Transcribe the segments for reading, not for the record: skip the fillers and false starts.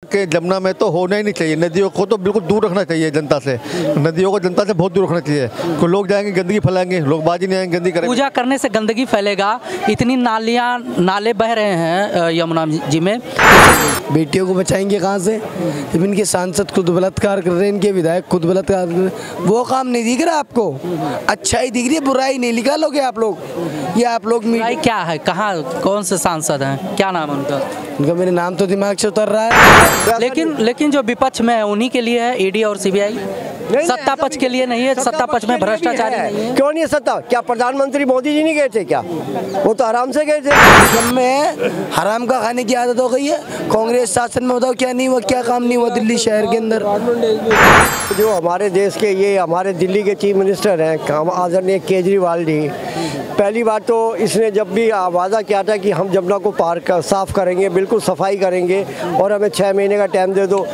के जमुना में तो होना ही नहीं चाहिए। नदियों को तो बिल्कुल दूर रखना चाहिए जनता से। नदियों को जनता से बहुत दूर रखना चाहिए। कोई लोग जाएंगे गंदगी फैलाएंगे, लोग बाजी नहीं आएंगे गंदगी करेंगे। पूजा करने से गंदगी फैलेगा। इतनी नाले बह रहे हैं यमुना जी में। बेटियों को बचाएंगे कहाँ से जब इनके सांसद खुद बलात्कार कर रहे हैं, इनके विधायक खुद बलात्कार कर रहे हैं। वो काम नहीं दिख रहा आपको, अच्छाई दिख रही है, बुराई नहीं निकालोगे आप लोग। ये आप लोग क्या है, कहाँ कौन से सांसद हैं, क्या नाम है उनका? मेरे नाम तो दिमाग से उतर रहा है। लेकिन जो विपक्ष में है उन्हीं के लिए है ईडी और सीबीआई। सत्ता पक्ष के लिए नहीं है। सत्ता पक्ष में भ्रष्टाचार नहीं है। क्यों नहीं है सत्ता? क्या प्रधानमंत्री मोदी जी नहीं गए थे क्या? वो तो आराम से गए थे। जब में हराम का खाने की आदत हो गई है। कांग्रेस शासन में बताओ क्या नहीं हुआ, क्या काम नहीं हुआ दिल्ली शहर के अंदर। जो हमारे देश के ये हमारे दिल्ली के चीफ मिनिस्टर हैं आदरणीय केजरीवाल जी, पहली बात तो इसने जब भी वादा किया था कि हम जमुना को साफ करेंगे, बिल्कुल सफाई करेंगे और हमें 6 महीने का टाइम दे दो।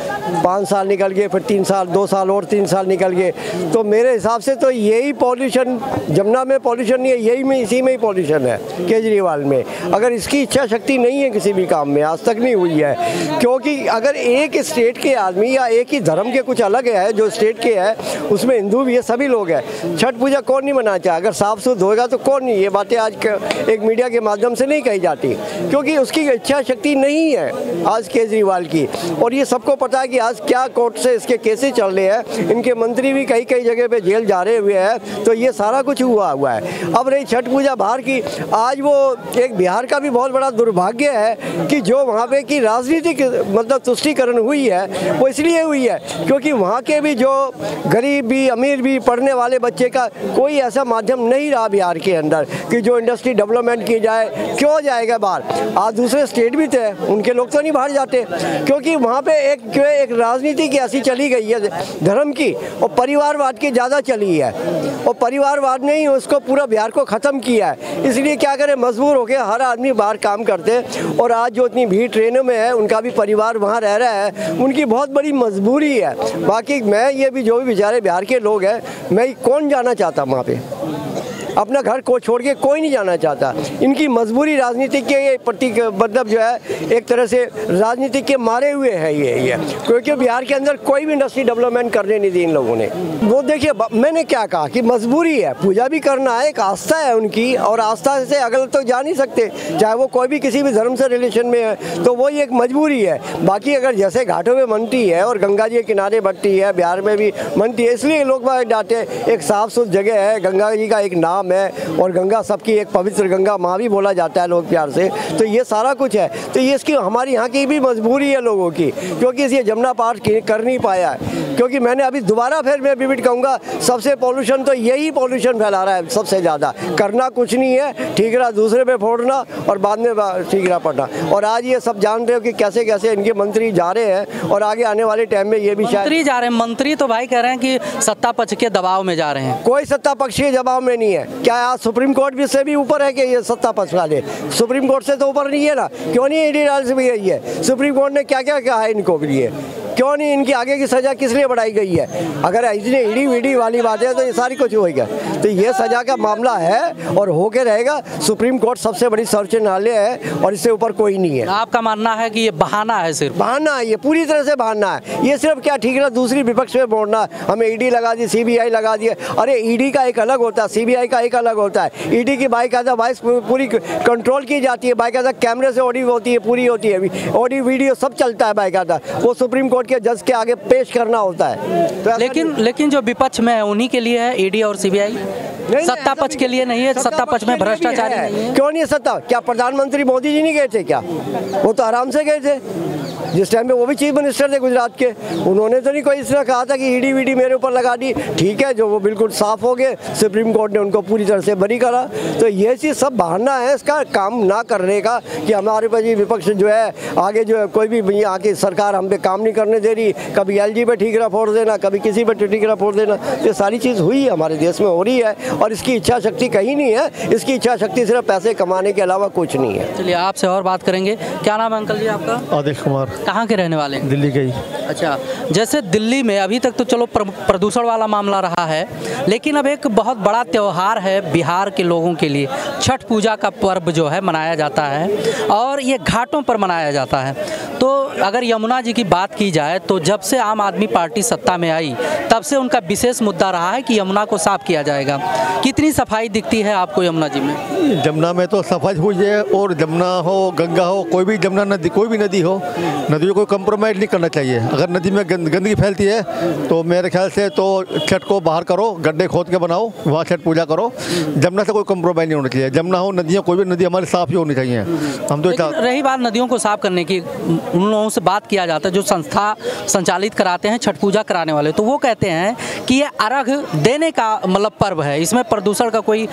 5 साल निकल गए, फिर 3 साल, 2 साल और 3 साल निकल गए। तो मेरे हिसाब से तो यही पॉल्यूशन, जमुना में पॉल्यूशन नहीं है, यही में इसी में ही पॉल्यूशन है केजरीवाल में। अगर इसकी इच्छा शक्ति नहीं है किसी भी काम में, आज तक नहीं हुई है। क्योंकि अगर एक स्टेट के आदमी या एक ही धर्म के कुछ अलग है, जो स्टेट के है उसमें हिंदू भी है, सभी लोग हैं। छठ पूजा कौन नहीं मनाना चाहे? अगर साफ सुथ होगा तो कौन नहीं। ये बातें आज एक मीडिया के माध्यम से नहीं कही जाती, क्योंकि उसकी इच्छा शक्ति नहीं है आज केजरीवाल की। और ये सबको पता है कि आज क्या कोर्ट से इसके केसेस चल रहे हैं। इनके मंत्री भी कई जगह पे जेल जा रहे हुए हैं। तो ये सारा कुछ हुआ है। अब रही छठ पूजा बाहर की, आज वो एक बिहार का भी बहुत बड़ा दुर्भाग्य है कि जो वहाँ पे की राजनीतिक मतलब तुष्टीकरण हुई है वो इसलिए हुई है क्योंकि वहाँ के भी जो गरीब भी अमीर भी पढ़ने वाले बच्चे का कोई ऐसा माध्यम नहीं रहा बिहार के अंदर कि जो इंडस्ट्री डेवलपमेंट की जाए। क्यों जाएगा बाहर? आज दूसरे स्टेट भी थे, उनके लोग तो नहीं बाहर जाते क्योंकि वहाँ पे एक राजनीति की ऐसी चली गई है धर्म की और परिवारवाद की ज़्यादा चली है। और परिवारवाद ने ही उसको पूरा बिहार को ख़त्म किया है। इसलिए क्या करें, मजबूर होकर हर आदमी बाहर काम करते। और आज जो इतनी भीड़ ट्रेनों में है, उनका भी परिवार वहाँ रह रहा है, उनकी बहुत बड़ी मजबूरी है। बाकी मैं ये भी जो भी बेचारे बिहार के लोग हैं, मैं कौन जाना चाहता वहाँ पे? अपना घर को छोड़ के कोई नहीं जाना चाहता। इनकी मजबूरी राजनीति के प्रति मतलब जो है एक तरह से राजनीति के मारे हुए है ये क्योंकि बिहार के अंदर कोई भी इंडस्ट्री डेवलपमेंट करने नहीं दी इन लोगों ने। वो देखिए, मैंने क्या कहा कि मजबूरी है, पूजा भी करना है, एक आस्था है उनकी और आस्था से अगल तो जा नहीं सकते, चाहे वो कोई भी किसी भी धर्म से रिलेशन में है, तो वो एक मजबूरी है। बाकी अगर जैसे घाटों में बनती है और गंगा जी के किनारे बनती है, बिहार में भी बनती है, इसलिए लोग डांटे। एक साफ सुथरी जगह है, गंगा जी का एक नाम है और गंगा सबकी एक पवित्र गंगा माँ भी बोला जाता है लोग प्यार से। तो ये सारा कुछ है। तो ये इसकी हमारी यहाँ की भी मजबूरी है लोगों की, क्योंकि ये जमुना पार कर नहीं पाया है। क्योंकि मैंने अभी दोबारा फिर मैं रिपीट कहूँगा, सबसे पॉल्यूशन तो यही पॉल्यूशन फैला रहा है सबसे ज़्यादा। करना कुछ नहीं है, ठीक रहा दूसरे पे फोड़ना और बाद में ठीक रहा पड़ना। और आज ये सब जान रहे हो कि कैसे कैसे इनके मंत्री जा रहे हैं और आगे आने वाले टाइम में ये भी शायद मंत्री जा रहे हैं। मंत्री तो भाई कह रहे हैं कि सत्ता पक्ष के दबाव में जा रहे हैं। कोई सत्ता पक्ष के दबाव में नहीं है। क्या आज सुप्रीम कोर्ट भी से भी ऊपर है कि ये सत्ता पक्ष वाले? सुप्रीम कोर्ट से तो ऊपर नहीं है ना। क्यों नहीं ईडी डाल से भी यही है? सुप्रीम कोर्ट ने क्या क्या कहा है इनको भी? ये क्यों नहीं? इनकी आगे की सजा किस लिए बढ़ाई गई है? अगर इतनी ईडी वीडी वाली बात है तो ये सारी कुछ होएगा। तो ये सजा का मामला है और होके रहेगा। सुप्रीम कोर्ट सबसे बड़ी सर्वोच्च न्यायालय है और इससे ऊपर कोई नहीं है। आपका मानना है कि ये बहाना है? सिर्फ बहाना है, ये पूरी तरह से बहाना है। ये सिर्फ क्या ठीक है दूसरी विपक्ष में बोलना, हमें ईडी लगा दी, सीबीआई लगा दिए। अरे ईडी का एक अलग होता है, सीबीआई का एक अलग होता है। ईडी की बाकायदा वॉइस पूरी कंट्रोल की जाती है, बाकायदा कैमरे से ऑडियो होती है, पूरी होती है, ऑडियो वीडियो सब चलता है बाकायदा। वो सुप्रीम कोर्ट के जज के आगे पेश करना होता है। तो लेकिन जो विपक्ष में है उन्हीं के लिए है ईडी और सीबीआई। सत्ता पक्ष के लिए नहीं है। सत्ता पक्ष में भ्रष्टाचार नहीं है। क्यों नहीं है सत्ता? क्या प्रधानमंत्री मोदी जी नहीं गए थे क्या? वो तो आराम से गए थे जिस टाइम में वो भी चीफ मिनिस्टर थे गुजरात के। उन्होंने तो नहीं कोई इसने कहा था कि ईडी वीडी मेरे ऊपर लगा दी। ठीक है, जो वो बिल्कुल साफ हो गए, सुप्रीम कोर्ट ने उनको पूरी तरह से बरी करा। तो ये चीज़ सब बहाना है इसका काम ना करने का कि हमारे पास विपक्ष जो है आगे जो है कोई भी यहाँ की सरकार हम पे काम नहीं करने दे रही। कभी एलजी पे ठीकरा फोड़ देना, कभी किसी पे ठीकरा फोड़ देना। ये सारी चीज़ हुई है हमारे देश में, हो रही है। और इसकी इच्छा शक्ति कहीं नहीं है। इसकी इच्छा शक्ति सिर्फ पैसे कमाने के अलावा कुछ नहीं है। चलिए आपसे और बात करेंगे। क्या नाम है अंकल जी आपका? आदेश कुमार। कहाँ के रहने वाले हैं? दिल्ली के ही। अच्छा, जैसे दिल्ली में अभी तक तो चलो प्रदूषण वाला मामला रहा है, लेकिन अब एक बहुत बड़ा त्यौहार है बिहार के लोगों के लिए, छठ पूजा का पर्व जो है मनाया जाता है और ये घाटों पर मनाया जाता है। तो अगर यमुना जी की बात की जाए तो जब से आम आदमी पार्टी सत्ता में आई तब से उनका विशेष मुद्दा रहा है कि यमुना को साफ किया जाएगा। कितनी सफाई दिखती है आपको यमुना जी में? जमुना में तो सफाई हुई है, और जमुना हो, गंगा हो, कोई भी जमुना नदी, कोई भी नदी हो, नदियों को कंप्रोमाइज़ नहीं करना चाहिए। अगर नदी में गंदगी फैलती है तो मेरे ख्याल से तो छठ को बाहर करो, गड्ढे खोद के बनाओ, वहाँ छठ पूजा करो। जमुना से कोई कंप्रोमाइज़ नहीं होना चाहिए। जमुना हो, नदियाँ, कोई भी नदी हमारी साफ़ ही होनी चाहिए। हम तो रही बात नदियों को साफ करने की, उन लोगों से बात किया जाता है जो संस्था संचालित कराते हैं छठ पूजा कराने वाले, तो वो कहते हैं कि ये अर्घ देने का मतलब पर्व है, इसमें प्रदूषण का कोई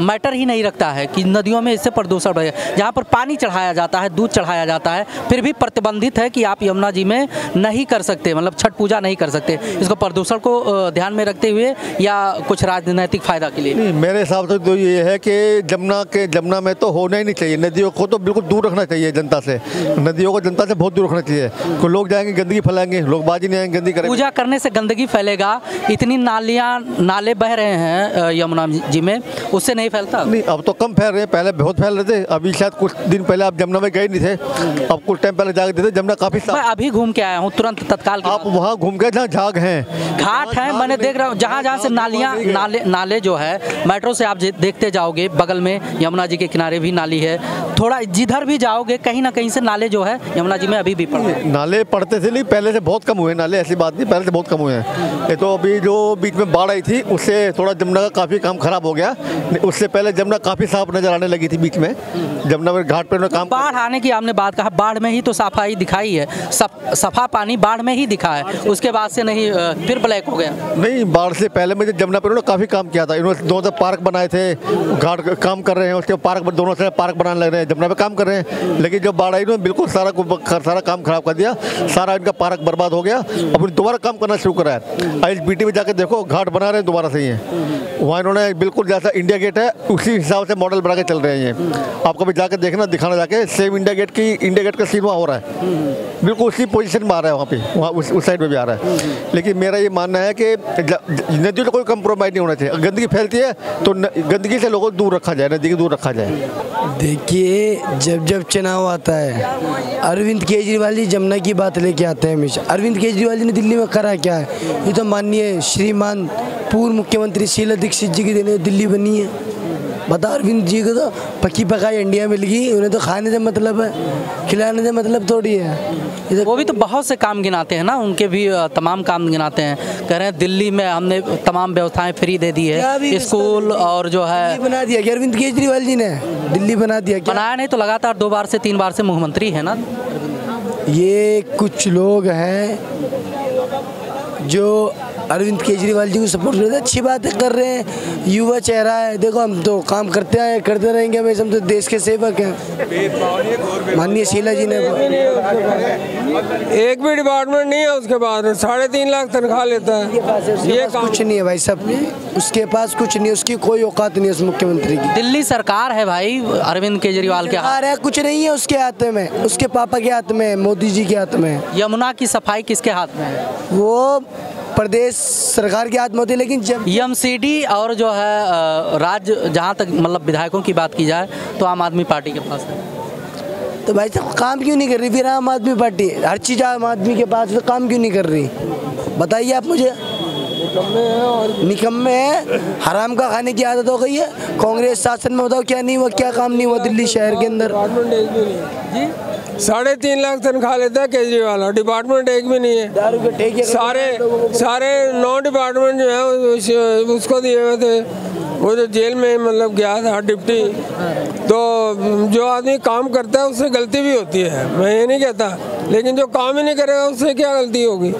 मैटर ही नहीं रखता है कि नदियों में इससे प्रदूषण बढ़े। जहाँ पर पानी चढ़ाया जाता है, दूध चढ़ाया जाता है, फिर भी प्रतिबंधित है कि आप यमुना जी में नहीं कर सकते, मतलब छठ पूजा नहीं कर सकते। इसको प्रदूषण को ध्यान में रखते हुए या कुछ राजनीतिक फायदा के लिए? नहीं, मेरे हिसाब से तो ये है कि जमुना में तो होना ही नहीं चाहिए। नदियों को तो बिल्कुल दूर रखना चाहिए जनता से। नदियों को जनता से बहुत दूर रखना चाहिए। कोई लोग जाएंगे गंदगी फैलाएंगे, लोग बाजी नहीं आएंगे, गंदगी करेंगे। पूजा करने से गंदगी फैलेगा, इतनी नाले बह रहे हैं यमुना जी में, उससे नहीं फैलता? नहीं, अब तो कम फैल रहे हैं, पहले बहुत फैल रहे थे। अभी शायद कुछ दिन पहले आप जमुना में गए नहीं थे, अब कुछ टाइम पहले जाके थे, जमुना काफी मैं अभी घूम के आया हूँ तुरंत तत्काल। आप वहाँ घूम के जहाँ झाग हैं, घाट है, मैंने देख रहा हूँ जहाँ से नाले जो है, मेट्रो से आप देखते जाओगे बगल में यमुना जी के किनारे भी नाली है, थोड़ा जिधर भी जाओगे कहीं ना कहीं से नाले जो है यमुना जी में अभी भी पड़ते हैं। नाले पड़ते थे, नहीं पहले से बहुत कम हुए नाले, ऐसी बात नहीं, पहले से बहुत कम हुए हैं। ये तो अभी जो बीच में बाढ़ आई थी उससे थोड़ा जमुना का काफ़ी काम खराब हो गया। उससे पहले जमुना काफ़ी साफ नज़र आने लगी थी बीच में, जमुना में घाट पर काम। बाढ़ आने की आपने बात कहा, बाढ़ में ही तो सफाई दिखाई है, सफा पानी बाढ़ में ही दिखा है, उसके बाद से नहीं फिर ब्लैक हो गया। नहीं, बाढ़ से पहले में जमुना पर उन्होंने काफ़ी काम किया था। इन्होंने दोनों पार्क बनाए थे, घाट काम कर रहे हैं, उसके पार्क दोनों से पार्क बनाने लग रहे हैं, जमुना पे काम कर रहे हैं। लेकिन जब बाढ़ आई उन्होंने बिल्कुल सारा काम खराब कर दिया, सारा इनका पार्क बर्बाद हो गया। अब दोबारा काम करना शुरू करा है। ISBT में जाकर देखो, घाट बना रहे हैं दोबारा से ही है। वहाँ इन्होंने बिल्कुल जैसा इंडिया गेट है उसी हिसाब से मॉडल बना के चल रहे हैं। आप कभी जाकर देखना, दिखाना जाके, सेम इंडिया गेट का सीन वहाँ हो रहा है, बिल्कुल उसी पोजीशन में आ रहा है, वहाँ पे, वहाँ उस साइड में भी आ रहा है। लेकिन मेरा ये मानना है कि नदियों से कोई कंप्रोमाइज़ नहीं होना चाहिए। गंदगी फैलती है तो गंदगी से लोगों को दूर रखा जाए, नदी को दूर रखा जाए। देखिए, जब चुनाव आता है, अरविंद केजरीवाल जी जमुना की बात लेके आते हैं हमेशा। अरविंद केजरीवाल जी ने दिल्ली में करा क्या है? ये तो माननीय श्रीमान पूर्व मुख्यमंत्री शीला दीक्षित जी की देने दिल्ली बनी है। बता, अरविंद जी को तो पकी पकाई इंडिया मिल गई, उन्हें तो खाने से मतलब है, खिलाने से मतलब थोड़ी है। वो भी तो बहुत से काम गिनाते हैं ना, उनके भी तमाम काम गिनाते हैं, कह रहे हैं दिल्ली में हमने तमाम व्यवस्थाएं फ्री दे दी है, स्कूल और जो है बना दिया कि अरविंद केजरीवाल जी ने दिल्ली बना दिया। बनाया नहीं तो लगातार 2 बार से 3 बार से मुख्यमंत्री है ना। ये कुछ लोग हैं जो अरविंद केजरीवाल जी को सपोर्ट करते हैं, अच्छी बातें कर रहे हैं, युवा चेहरा है। देखो, हम तो काम करते रहेंगे, हमें हम तो देश के सेवक हैं। माननीय शीला जी ने एक भी डिपार्टमेंट नहीं है उसके बाद 3.5 लाख तनख्वाह लेता है। ये कुछ नहीं है भाई साहब, उसके पास कुछ नहीं, उसकी कोई औकात नहीं है उस मुख्यमंत्री की। दिल्ली सरकार है भाई अरविंद केजरीवाल के हाथ है, कुछ नहीं है उसके हाथ में, उसके पापा के हाथ में, मोदी जी के हाथ में। यमुना की सफाई किसके हाथ में है? वो प्रदेश सरकार के हाथ में होती है, लेकिन जब EMCD और जो है राज्य, जहाँ तक मतलब विधायकों की बात की जाए तो आम आदमी पार्टी के पास है। तो भाई साहब काम क्यों नहीं कर रही फिर आम आदमी पार्टी? हर चीज़ आम आदमी के पास, तो काम क्यों नहीं कर रही बताइए आप मुझे। निकम्मे है, हराम का खाने की आदत हो गई है। कांग्रेस शासन में बताओ क्या नहीं हुआ, क्या काम नहीं हुआ दिल्ली शहर के अंदर। 3.5 लाख तनख्वाह लेता है केजरीवाल, और डिपार्टमेंट एक भी नहीं है। सारे 9 डिपार्टमेंट जो है उसको दिए हुए थे। वो जो जेल में मतलब गया था डिप्टी, तो जो आदमी काम करता है उससे गलती भी होती है, मैं ये नहीं कहता, लेकिन जो काम ही नहीं करेगा उससे क्या गलती होगी।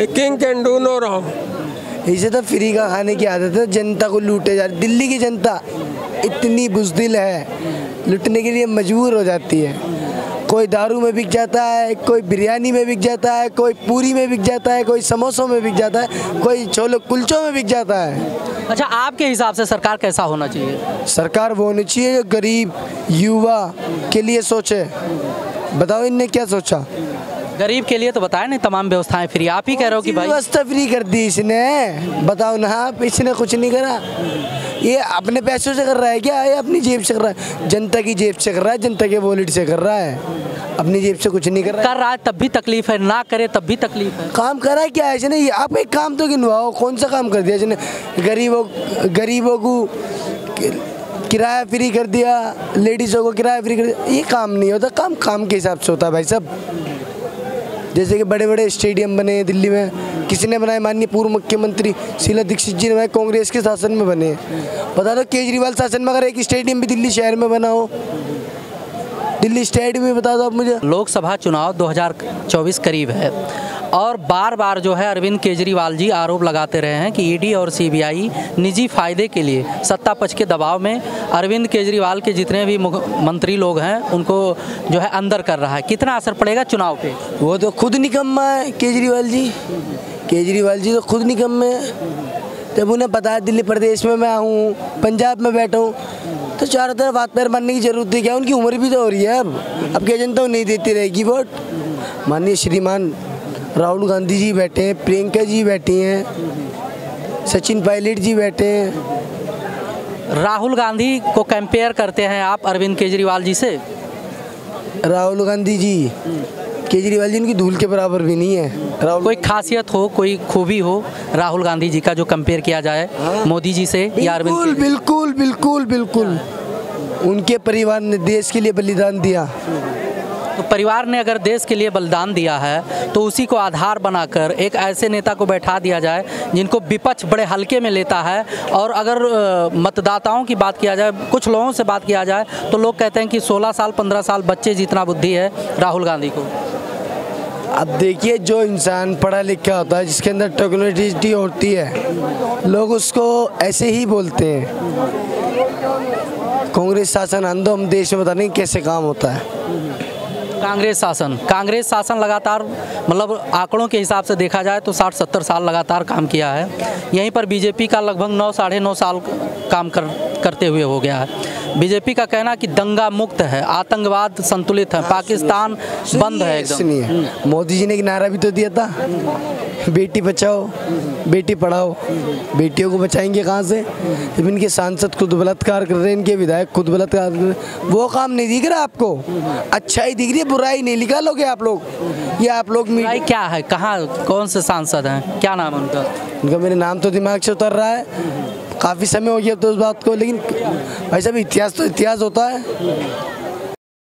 King can do no wrong. इसे तो फ्री का खाने की आदत है, जनता को लूटे जा रही। दिल्ली की जनता इतनी बुज़दिल है, लूटने के लिए मजबूर हो जाती है। कोई दारू में बिक जाता है, कोई बिरयानी में बिक जाता है, कोई पूरी में बिक जाता है, कोई समोसों में बिक जाता है, कोई छोले कुलचों में बिक जाता है। अच्छा, आपके हिसाब से सरकार कैसा होना चाहिए? सरकार वो होनी चाहिए जो गरीब युवा के लिए सोचे। बताओ इनने क्या सोचा? गरीब के लिए तो बताया नहीं तमाम व्यवस्थाएं फ्री, आप ही कह रहे हो कि भाई व्यवस्था फ्री कर दी इसने, बताओ ना आप, इसने कुछ नहीं करा। ये अपने पैसों से कर रहा है क्या? ये अपनी जेब से कर रहा है, जनता की जेब से कर रहा है, जनता के वॉलेट से कर रहा है, अपनी जेब से कुछ नहीं कर रहा है तब भी तकलीफ है, ना करे तब भी तकलीफ है। काम करा है क्या इसने? ये आप एक काम तो गिनवाओ, कौन सा काम कर दिया इसने? गरीबों को किराया फ्री कर दिया, लेडीज़ों को किराया फ्री कर दिया। ये काम नहीं होता, काम के हिसाब से होता है भाई साहब। जैसे कि बड़े बड़े स्टेडियम बने हैं दिल्ली में, किसी ने बनाए? माननीय पूर्व मुख्यमंत्री शीला दीक्षित जी ने बनाए, कांग्रेस के शासन में बने। बता दो केजरीवाल शासन में अगर एक स्टेडियम भी दिल्ली शहर में बना हो, दिल्ली स्टेडियम में, बता दो आप मुझे। लोकसभा चुनाव 2024 करीब है और बार बार जो है अरविंद केजरीवाल जी आरोप लगाते रहे हैं कि ईडी और सीबीआई निजी फायदे के लिए सत्ता पक्ष के दबाव में अरविंद केजरीवाल के जितने भी मंत्री लोग हैं उनको जो है अंदर कर रहा है। कितना असर पड़ेगा चुनाव पे? वो तो खुद निकम्मा है केजरीवाल जी तो खुद निकम्मे हैं। जब उन्हें पता है दिल्ली प्रदेश में मैं हूँ, पंजाब में बैठा हूँ, तो चारों तरफ हाथ पैर मारने की जरूरत है क्या? उनकी उम्र भी तो हो रही है अब क्या जनता नहीं देती रहेगी वोट? माननीय श्रीमान राहुल गांधी जी बैठे हैं, प्रियंका जी बैठी हैं, सचिन पायलट जी बैठे हैं। राहुल गांधी को कंपेयर करते हैं आप अरविंद केजरीवाल जी से? राहुल गांधी जी केजरीवाल जी उनकी धूल के बराबर भी नहीं है। कोई खासियत हो, कोई खूबी हो राहुल गांधी जी का जो कंपेयर किया जाए मोदी जी से या अरविंद? बिल्कुल उनके परिवार ने देश के लिए बलिदान दिया। तो परिवार ने अगर देश के लिए बलिदान दिया है तो उसी को आधार बनाकर एक ऐसे नेता को बैठा दिया जाए जिनको विपक्ष बड़े हल्के में लेता है। और अगर मतदाताओं की बात किया जाए, कुछ लोगों से बात किया जाए तो लोग कहते हैं कि 16 साल 15 साल बच्चे जितना बुद्धि है राहुल गांधी को। अब देखिए, जो इंसान पढ़ा लिखा होता है, जिसके अंदर टेक्नोलॉजी होती है, लोग उसको ऐसे ही बोलते हैं। कांग्रेस शासन आंदो, हम देश में बता नहीं कैसे काम होता है। कांग्रेस शासन लगातार मतलब आंकड़ों के हिसाब से देखा जाए तो 60-70 साल लगातार काम किया है। यहीं पर बीजेपी का लगभग 9 साढ़े 9 साल काम करते हुए हो गया है। बीजेपी का कहना कि दंगा मुक्त है, आतंकवाद संतुलित है, पाकिस्तान बंद है एकदम। मोदी जी ने एक नारा भी तो दिया था, बेटी बचाओ बेटी पढ़ाओ। बेटियों को बचाएंगे कहाँ से जब इनके सांसद खुद बलात्कार कर रहे हैं, इनके विधायक खुद बलात्कार कर रहे हैं? वो काम नहीं दिख रहा आपको? अच्छाई दिख रही है, बुराई नहीं निकालोगे आप लोग? ये आप लोग बुराई क्या है? कहाँ कौन से सांसद हैं? क्या नाम है उनका? मेरे नाम तो दिमाग से उतर रहा है, काफ़ी समय हो गया तो उस बात को, लेकिन भाई साहब इतिहास तो इतिहास होता है।